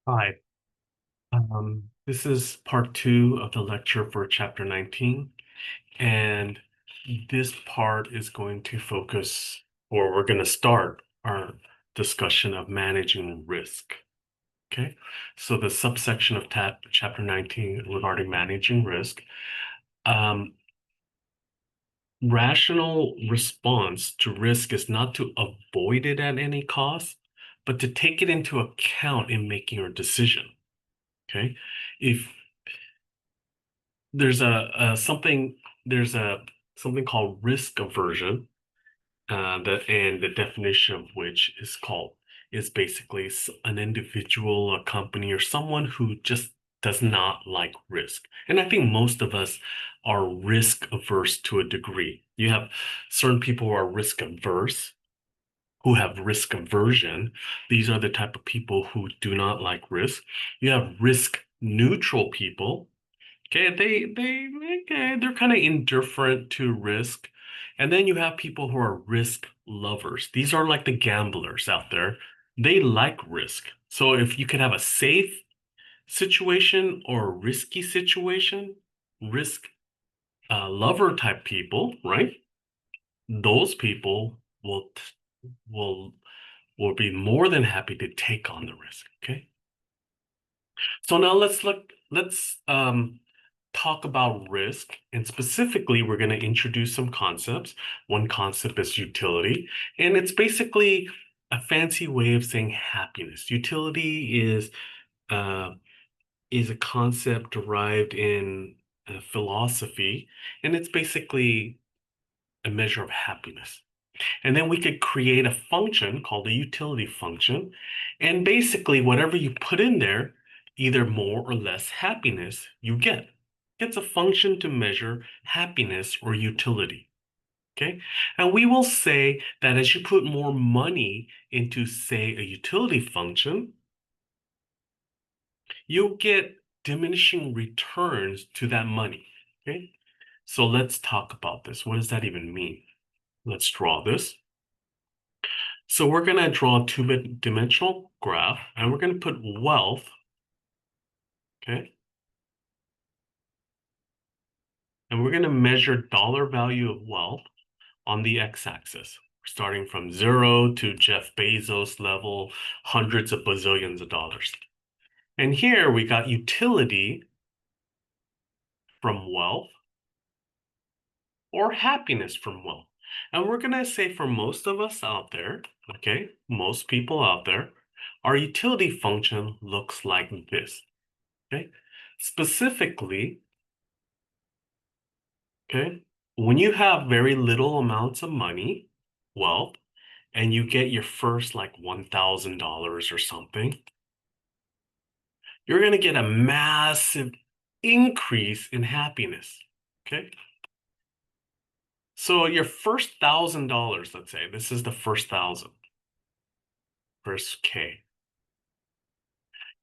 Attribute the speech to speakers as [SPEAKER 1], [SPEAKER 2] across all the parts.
[SPEAKER 1] Hi, this is part two of the lecture for chapter 19, and this part is going to focus, or we're going to start our discussion of managing risk. Okay, so the subsection of chapter 19 regarding managing risk, um, rational response to risk is not to avoid it at any cost, but to take it into account in making your decision. Okay, if there's a something called risk aversion, the definition of which is basically an individual, a company, or someone who just does not like risk. And I think most of us are risk averse to a degree. You have certain people who are risk averse, who have risk aversion. These are the type of people who do not like risk. You have risk neutral people. Okay, they're kind of indifferent to risk. And then you have people who are risk lovers. These are like the gamblers out there. They like risk. So if you could have a safe situation or a risky situation, risk lover type people, right? Those people will will be more than happy to take on the risk. Okay. So now let's talk about risk, and specifically we're going to introduce some concepts. One concept is utility, and it's basically a fancy way of saying happiness. Utility uh, is a concept derived in philosophy, and it's basically a measure of happiness. And then we could create a function called a utility function. And basically, whatever you put in there, either more or less happiness, you get. It's a function to measure happiness or utility. Okay. And we will say that as you put more money into, say, a utility function, you'll get diminishing returns to that money. Okay. So let's talk about this. What does that even mean? Let's draw this. So we're going to draw a two-dimensional graph, and we're going to put wealth, okay? And we're going to measure dollar value of wealth on the x-axis, starting from 0 to Jeff Bezos level, hundreds of bazillions of dollars. And here we got utility from wealth or happiness from wealth. And we're going to say for most of us out there, okay, most people out there, our utility function looks like this, okay? Specifically, okay, when you have very little amounts of money, wealth, and you get your first like $1,000 or something, you're going to get a massive increase in happiness. Okay. So your first $1,000, let's say, this is the first thousand, first K,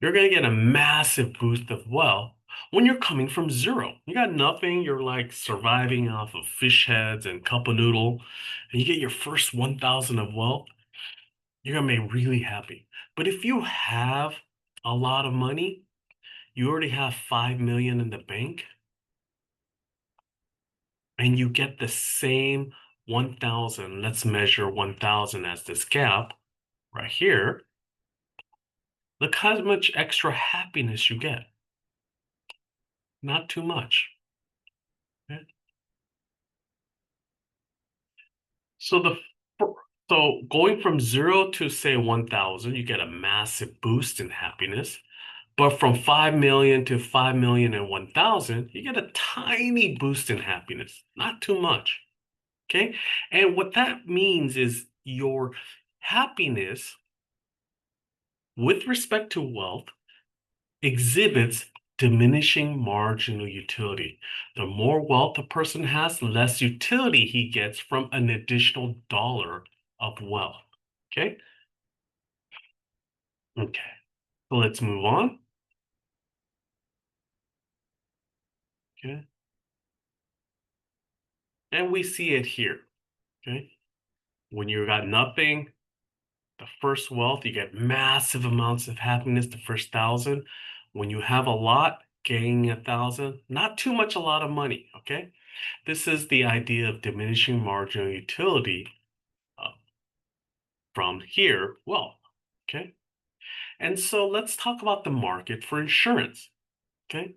[SPEAKER 1] you're going to get a massive boost of wealth when you're coming from zero. You got nothing. You're like surviving off of fish heads and cup of noodle, and you get your first 1,000 of wealth. You're gonna be really happy. But if you have a lot of money, you already have 5 million in the bank, and you get the same 1,000. Let's measure 1,000 as this gap right here. Look how much extra happiness you get. Not too much. Okay? So so going from zero to say 1,000, you get a massive boost in happiness. But from 5 million to 5 million and 1,000, you get a tiny boost in happiness, not too much. Okay. And what that means is your happiness with respect to wealth exhibits diminishing marginal utility. The more wealth a person has, less utility he gets from an additional dollar of wealth. Okay. Okay. So let's move on. Okay. And we see it here. Okay. When you got nothing, The first wealth, you get massive amounts of happiness the first thousand. When you have a lot, gaining 1,000, not too much, a lot of money. Okay. This is the idea of diminishing marginal utility uh, from here wealth. Okay. And so let's talk about the market for insurance. Okay.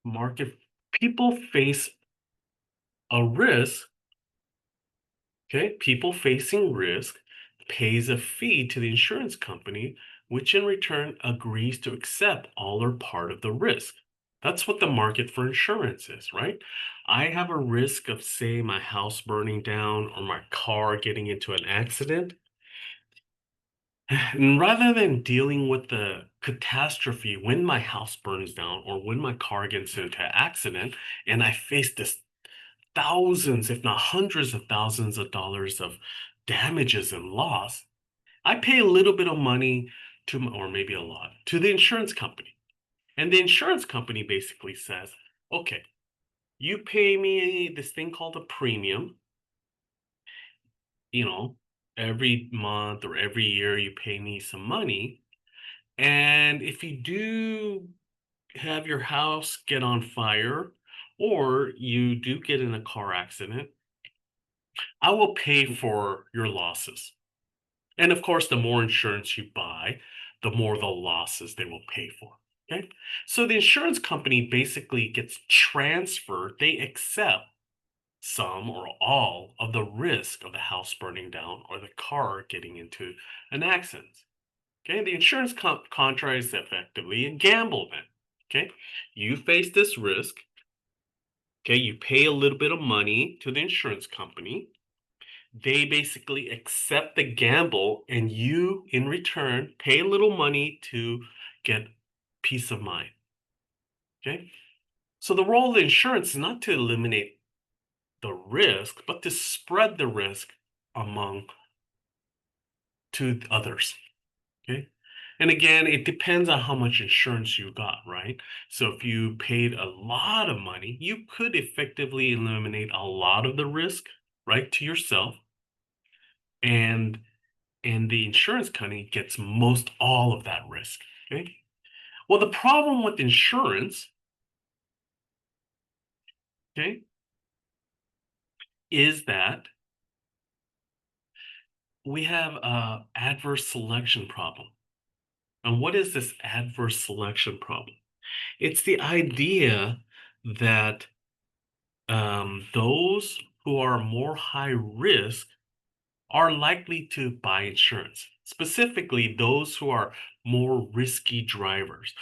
[SPEAKER 1] Market people face a risk. Okay. People facing risk pays a fee to the insurance company, which in return agrees to accept all or part of the risk. That's what the market for insurance is, right? I have a risk of, say, my house burning down or my car getting into an accident. And rather than dealing with the catastrophe when my house burns down or when my car gets into an accident, and I face this thousands, if not hundreds of thousands of dollars of damages and loss, I pay a little bit of money to, or maybe a lot, to the insurance company. And the insurance company basically says, okay, you pay me this thing called a premium, you know, every month or every year you pay me some money. And if you do have your house get on fire or you do get in a car accident, I will pay for your losses. And of course, the more insurance you buy, the more the losses they will pay for. Okay. So the insurance company basically gets transferred, they accept some or all of the risk of the house burning down or the car getting into an accident. Okay. The insurance contract is effectively a gamble then. Okay. You face this risk. Okay. You pay a little bit of money to the insurance company. They basically accept the gamble, and you, in return, pay a little money to get peace of mind. Okay. So the role of the insurance is not to eliminate the risk, but to spread the risk among to others. Okay. And again, it depends on how much insurance you got, right? So if you paid a lot of money, you could effectively eliminate a lot of the risk, right, to yourself. And the insurance company gets most all of that risk. Okay. Well, the problem with insurance, okay, is that we have a adverse selection problem. And what is this adverse selection problem? It's the idea that those who are more high risk are likely to buy insurance. Specifically, those who are more risky drivers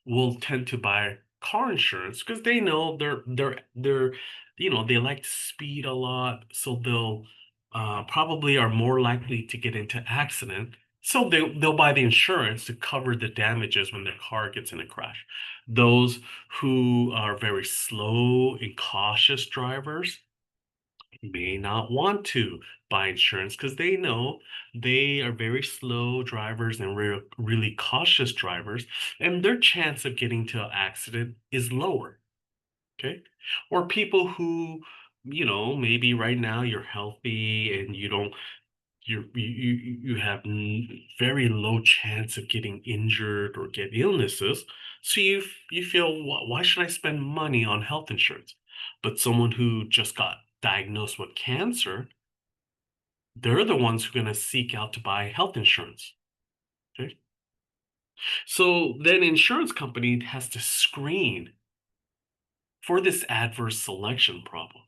[SPEAKER 1] will tend to buy car insurance because they know they're they like to speed a lot, so they'll probably are more likely to get into accident. So they'll buy the insurance to cover the damages when their car gets in a crash. Those who are very slow and cautious drivers may not want to buy insurance because they know they are very slow drivers and really cautious drivers, and their chance of getting to an accident is lower. Okay. Or people who, maybe right now you're healthy and you don't, you have very low chance of getting injured or get illnesses. So you feel, why should I spend money on health insurance? But someone who just got diagnosed with cancer, they're the ones who are going to seek out to buy health insurance. Okay. So then insurance company has to screen for this adverse selection problem.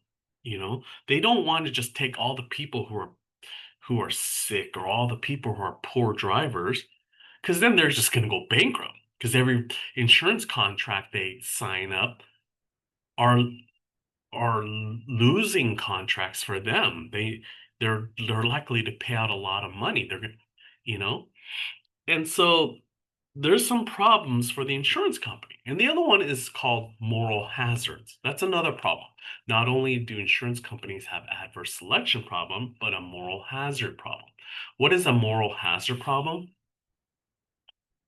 [SPEAKER 1] They don't want to just take all the people who are sick or all the people who are poor drivers, because then they're just going to go bankrupt because every insurance contract they sign up are losing contracts for them. They're likely to pay out a lot of money. They're going, you know, and so there's some problems for the insurance company. And the other one is called moral hazards. That's another problem. Not only do insurance companies have adverse selection problem, but a moral hazard problem. What is a moral hazard problem?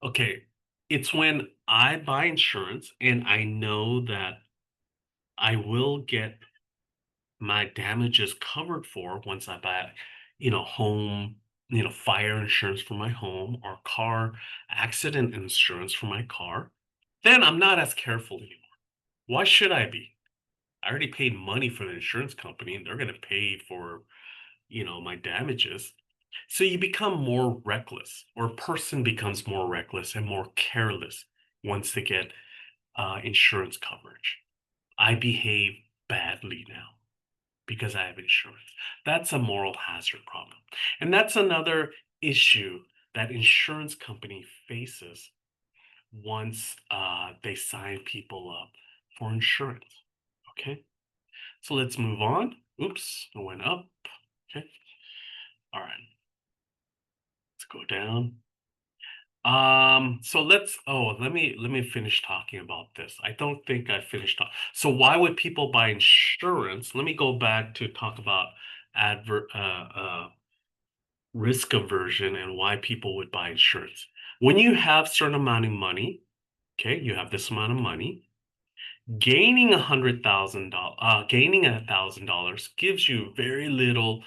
[SPEAKER 1] Okay, it's when I buy insurance and I know that I will get my damages covered for once I buy it. home, fire insurance for my home or car accident insurance for my car, then I'm not as careful anymore. Why should I be? I already paid money for the insurance company and they're going to pay for, my damages. So you become more reckless, or a person becomes more reckless and more careless once they get insurance coverage. I behave badly now because I have insurance. That's a moral hazard problem. And that's another issue that insurance company faces once they sign people up for insurance. Okay, so let's move on. Oops, it went up. Okay, all right, let's go down. So let me finish talking about this. I don't think I finished talk. So why would people buy insurance? Let me go back to talk about adver risk aversion and why people would buy insurance. When you have certain amount of money, okay, you have this amount of money, gaining $1,000 gives you very little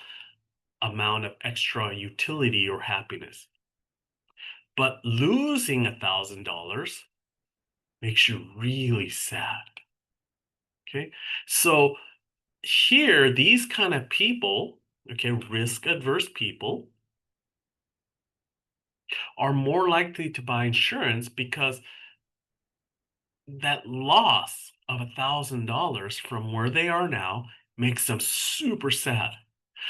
[SPEAKER 1] amount of extra utility or happiness. But losing $1,000 makes you really sad. Okay. So here, these kind of people, okay, risk adverse people, are more likely to buy insurance because that loss of $1,000 from where they are now makes them super sad.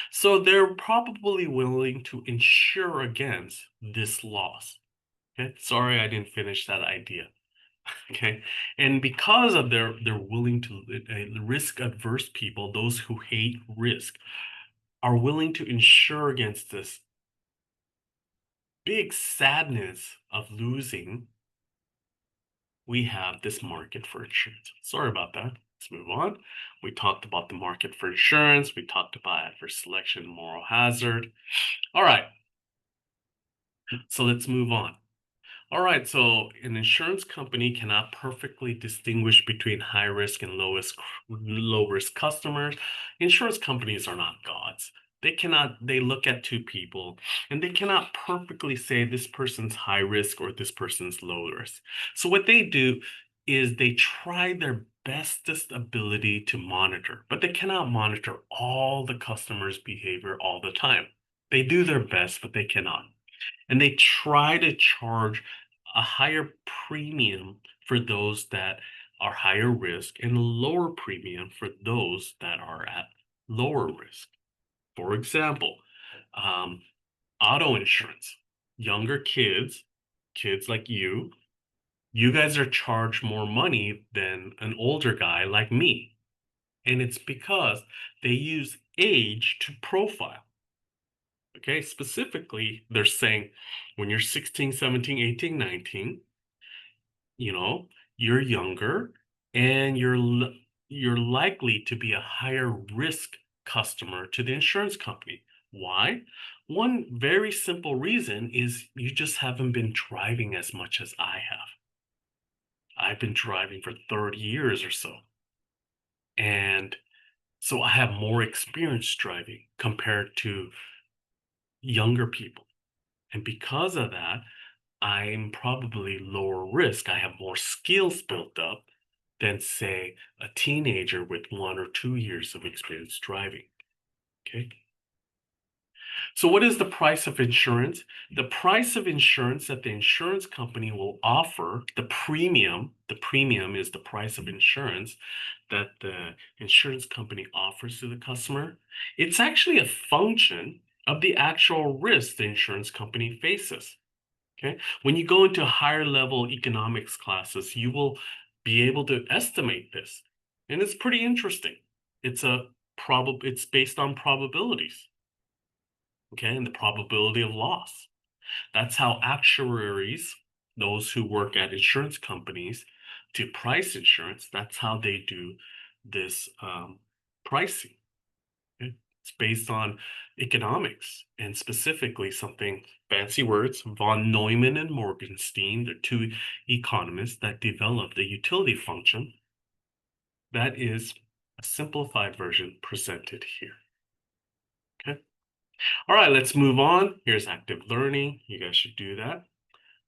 [SPEAKER 1] So they're probably willing to insure against this loss. Okay. Sorry, I didn't finish that idea. Okay. And because of they're willing to risk adverse people, those who hate risk, are willing to insure against this big sadness of losing. We have this market for insurance. Sorry about that. Let's move on. We talked about the market for insurance. We talked about adverse selection, moral hazard. All right. So let's move on. All right, so an insurance company cannot perfectly distinguish between high risk and low risk customers. Insurance companies are not gods. They look at two people and they cannot perfectly say this person's high risk or this person's low risk. So what they do is they try their bestest ability to monitor, but they cannot monitor all the customers' behavior all the time. They do their best, but they cannot, and they try to charge a higher premium for those that are higher risk and lower premium for those that are at lower risk. For example, um, auto insurance. Younger kids like you guys are charged more money than an older guy like me. And it's because they use age to profile. Okay, specifically, they're saying when you're 16, 17, 18, 19, you know, you're younger and you're likely to be a higher risk customer to the insurance company. Why? One very simple reason is you just haven't been driving as much as I have. I've been driving for 30 years or so. And so I have more experience driving compared to younger people. And because of that, I'm probably lower risk. I have more skills built up than, say, a teenager with 1 or 2 years of experience driving. Okay. So, what is the price of insurance? The price of insurance that the insurance company will offer, the premium is the price of insurance that the insurance company offers to the customer. It's actually a function of the actual risk the insurance company faces. Okay. When you go into higher level economics classes, you will be able to estimate this. And it's pretty interesting. It's based on probabilities. Okay, and the probability of loss. That's how actuaries, those who work at insurance companies to price insurance, that's how they do this pricing. Okay? It's based on economics and specifically something fancy words. Von Neumann and Morgenstein, they're two economists that developed a utility function that is a simplified version presented here. Okay. All right, let's move on. Here's active learning. You guys should do that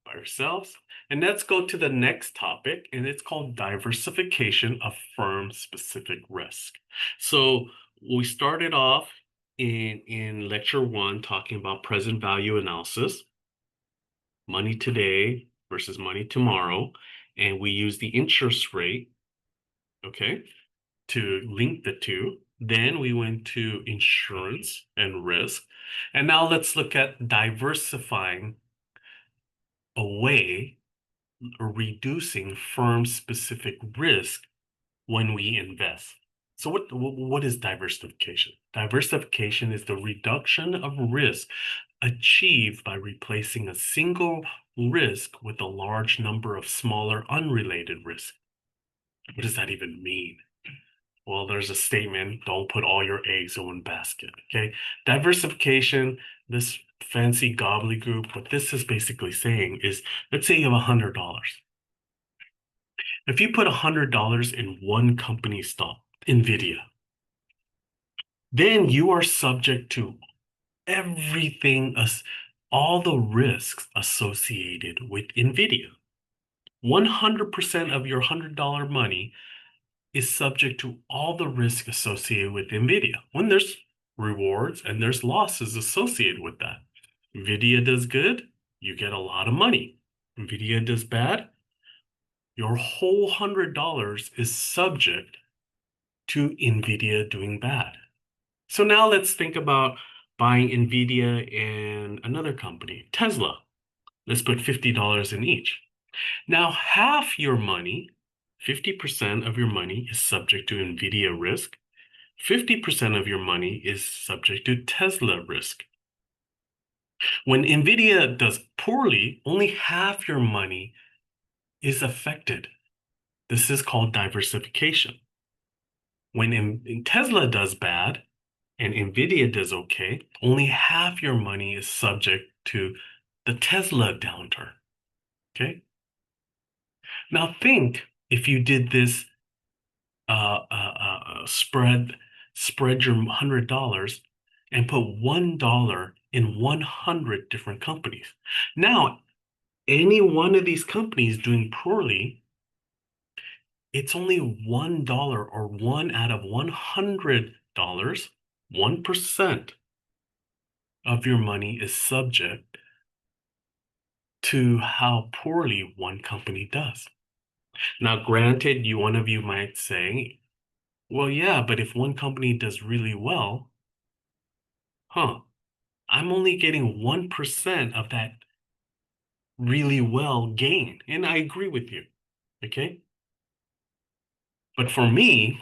[SPEAKER 1] by yourselves. And let's go to the next topic, and it's called diversification of firm-specific risk. So we started off in lecture one talking about present value analysis, money today versus money tomorrow, and we use the interest rate, okay, to link the two. Then we went to insurance and risk. And now let's look at diversifying away or reducing firm-specific risk when we invest. So what is diversification? Diversification is the reduction of risk achieved by replacing a single risk with a large number of smaller unrelated risks. What does that even mean? Well, there's a statement, don't put all your eggs in one basket, okay? Diversification, this fancy gobbledygook, what this is basically saying is, let's say you have $100. If you put $100 in one company stock, NVIDIA, then you are subject to everything, all the risks associated with NVIDIA. 100% of your $100 money is subject to all the risk associated with NVIDIA. When there's rewards and there's losses associated with that. NVIDIA does good, you get a lot of money. NVIDIA does bad, your whole $100 is subject to NVIDIA doing bad. So now let's think about buying NVIDIA and another company, Tesla. Let's put $50 in each. Now, half your money, 50% of your money is subject to NVIDIA risk. 50% of your money is subject to Tesla risk. When NVIDIA does poorly, only half your money is affected. This is called diversification. When Tesla does bad and NVIDIA does okay, only half your money is subject to the Tesla downturn. Okay? Now think if you did this spread your $100 and put $1 in 100 different companies. Now, any one of these companies doing poorly, it's only $1 or one out of $100, 1% of your money is subject to how poorly one company does. Now, granted, one of you might say, well, yeah, but if one company does really well, I'm only getting 1% of that really well gain. And I agree with you, okay? But for me,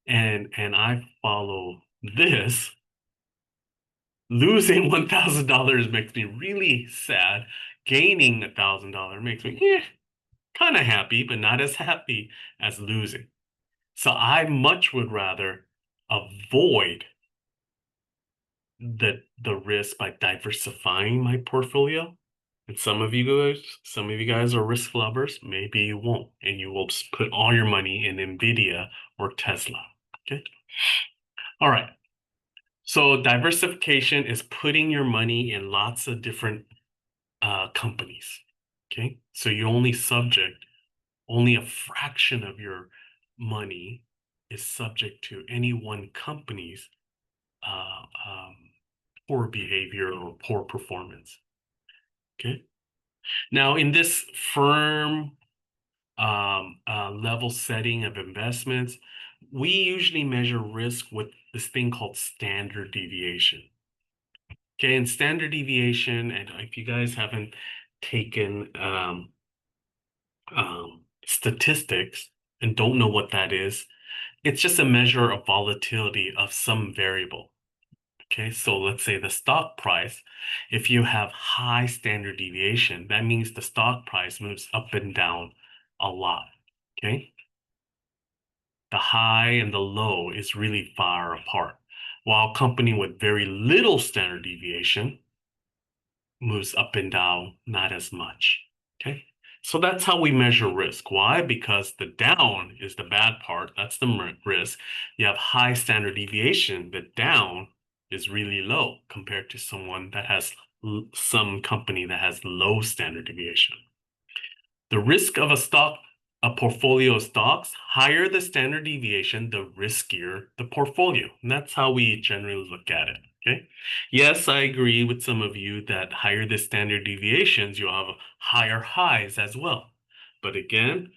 [SPEAKER 1] and I follow this, losing $1,000 makes me really sad. Gaining $1,000 makes me kind of happy, but not as happy as losing. So I much would rather avoid the risk by diversifying my portfolio. And some of you guys are risk lovers. Maybe you won't, and you will just put all your money in NVIDIA or Tesla. Okay. All right. So diversification is putting your money in lots of different companies. Okay. So you only a fraction of your money is subject to any one company's uh, um, poor behavior or poor performance. Okay. Now, in this firm level setting of investments, we usually measure risk with this thing called standard deviation. Okay, and standard deviation, and if you guys haven't taken statistics and don't know what that is, it's just a measure of volatility of some variable. Okay, so let's say the stock price, if you have high standard deviation, that means the stock price moves up and down a lot. Okay, the high and the low is really far apart, while a company with very little standard deviation moves up and down not as much. Okay, so that's how we measure risk. Why? Because the down is the bad part. That's the risk. You have high standard deviation. The down is really low compared to someone that has some company that has low standard deviation. The risk of a portfolio of stocks, higher the standard deviation, the riskier the portfolio. And that's how we generally look at it. Okay. Yes, I agree with some of you that higher the standard deviations, you'll have higher highs as well. But again,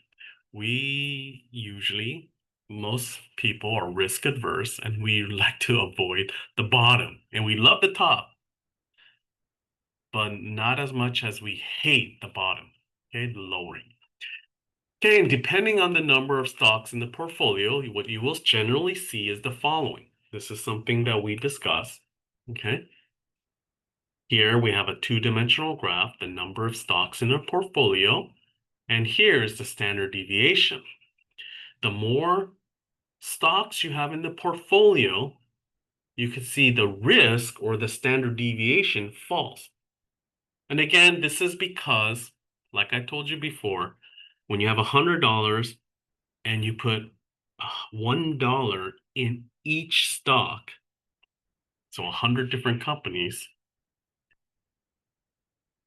[SPEAKER 1] most people are risk adverse and we like to avoid the bottom and we love the top, but not as much as we hate the bottom, okay, the lowering. Okay, and depending on the number of stocks in the portfolio, what you will generally see is the following. This is something that we discuss, okay? Here we have a two-dimensional graph, the number of stocks in a portfolio, and here is the standard deviation. The more stocks you have in the portfolio, you can see the risk or the standard deviation falls. And again, this is because, like I told you before, when you have $100 and you put $1 in each stock, so 100 different companies,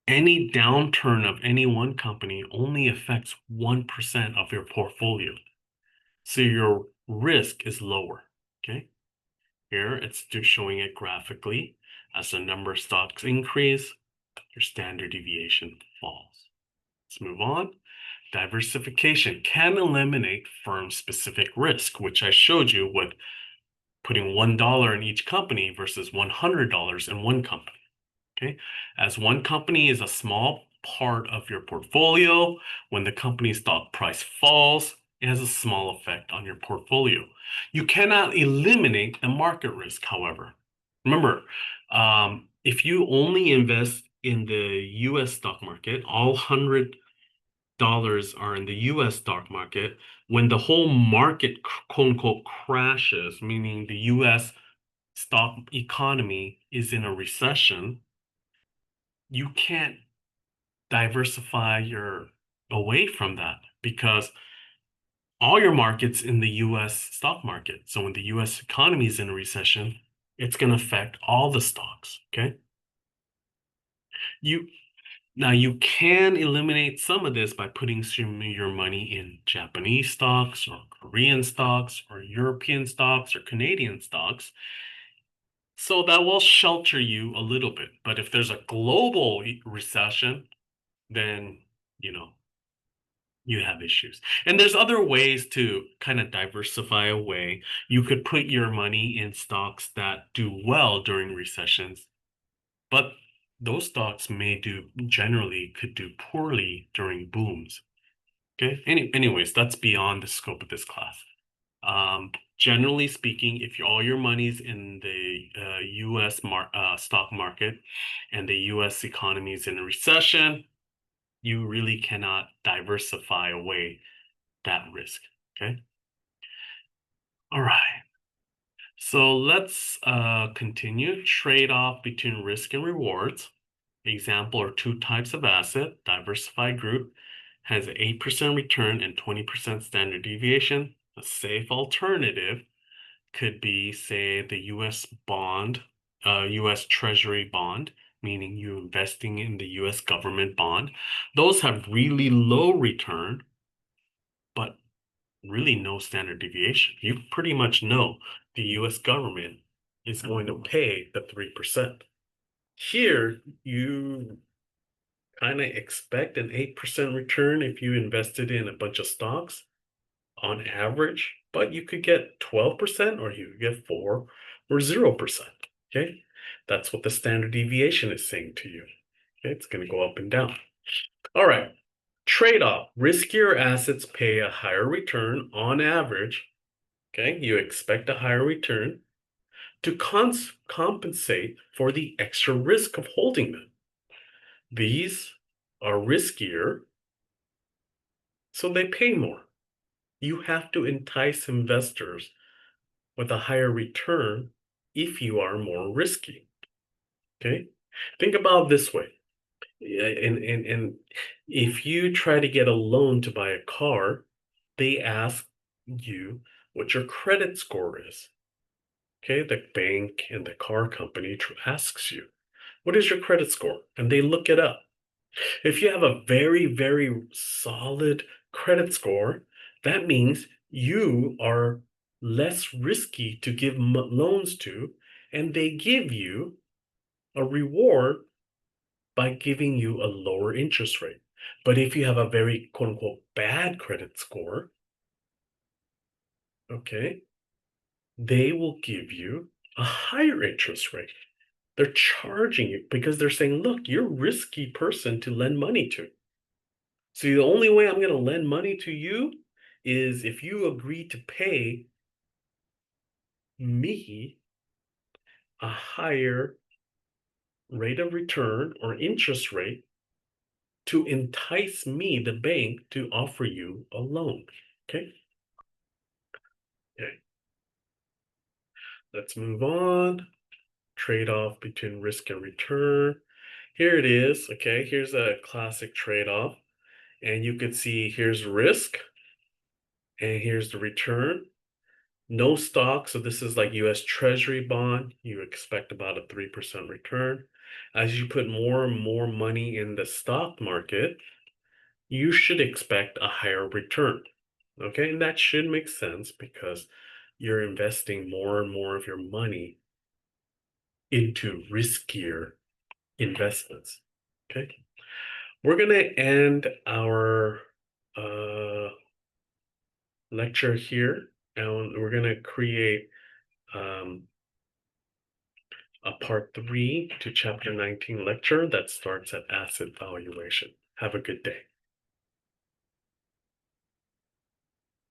[SPEAKER 1] any downturn of any one company only affects 1% of your portfolio. So your risk is lower, okay? Here it's just showing it graphically. As the number of stocks increase, your standard deviation falls. Let's move on. Diversification can eliminate firm-specific risk, which I showed you with putting $1 in each company versus $100 in one company. Okay, as one company is a small part of your portfolio, when the company's stock price falls, it has a small effect on your portfolio. You cannot eliminate the market risk, however. Remember, if you only invest in the US stock market, all $100 are in the US stock market. When the whole market, quote unquote, crashes, meaning the US stock economy is in a recession, you can't diversify your away from that because all your markets in the US stock market. So when the US economy is in a recession, it's going to affect all the stocks. Okay. Now you can eliminate some of this by putting some of your money in Japanese stocks or Korean stocks or European stocks or Canadian stocks. So that will shelter you a little bit. But if there's a global recession, then, you have issues. And there's other ways to kind of diversify away. You could put your money in stocks that do well during recessions, but those stocks generally could do poorly during booms. Okay. Anyways, that's beyond the scope of this class. Generally speaking, if all your money's in the U.S. stock market and the U.S. economy is in a recession, you really cannot diversify away that risk. Okay. All right. So let's continue. Trade-off between risk and rewards. Example are two types of asset. Diversified group has an 8% return and 20% standard deviation. A safe alternative could be, say, the US bond, US Treasury bond, meaning you're investing in the US government bond. Those have really low return, but really no standard deviation. You pretty much know the US government is going to pay the 3%. Here, you kind of expect an 8% return if you invested in a bunch of stocks on average, but you could get 12% or you could get 4 or 0%. Okay. That's what the standard deviation is saying to you. Okay. It's going to go up and down. All right. Trade-off. Riskier assets pay a higher return on average. Okay. You expect a higher return to compensate for the extra risk of holding them. These are riskier, so they pay more. You have to entice investors with a higher return if you are more risky. Okay? Think about it this way. And if you try to get a loan to buy a car, they ask you what your credit score is. Okay, the bank and the car company asks you, what is your credit score? And they look it up. If you have a very, very solid credit score, that means you are less risky to give loans to, and they give you a reward by giving you a lower interest rate. But if you have a very quote unquote bad credit score, okay, they will give you a higher interest rate. They're charging you because they're saying, look, you're a risky person to lend money to. So the only way I'm going to lend money to you is if you agree to pay me a higher rate of return or interest rate to entice me, the bank, to offer you a loan. Okay. Okay. Let's move on. Trade-off between risk and return. Here it is. Okay. Here's a classic trade-off. And you could see here's risk and here's the return. No stock, so this is like US Treasury bond. You expect about a 3% return. As you put more and more money in the stock market, you should expect a higher return. Okay, and that should make sense because you're investing more and more of your money into riskier investments. Okay, we're going to end our uh, lecture here, and we're going to create um, a part 3 to chapter 19 lecture that starts at asset valuation. Have a good day.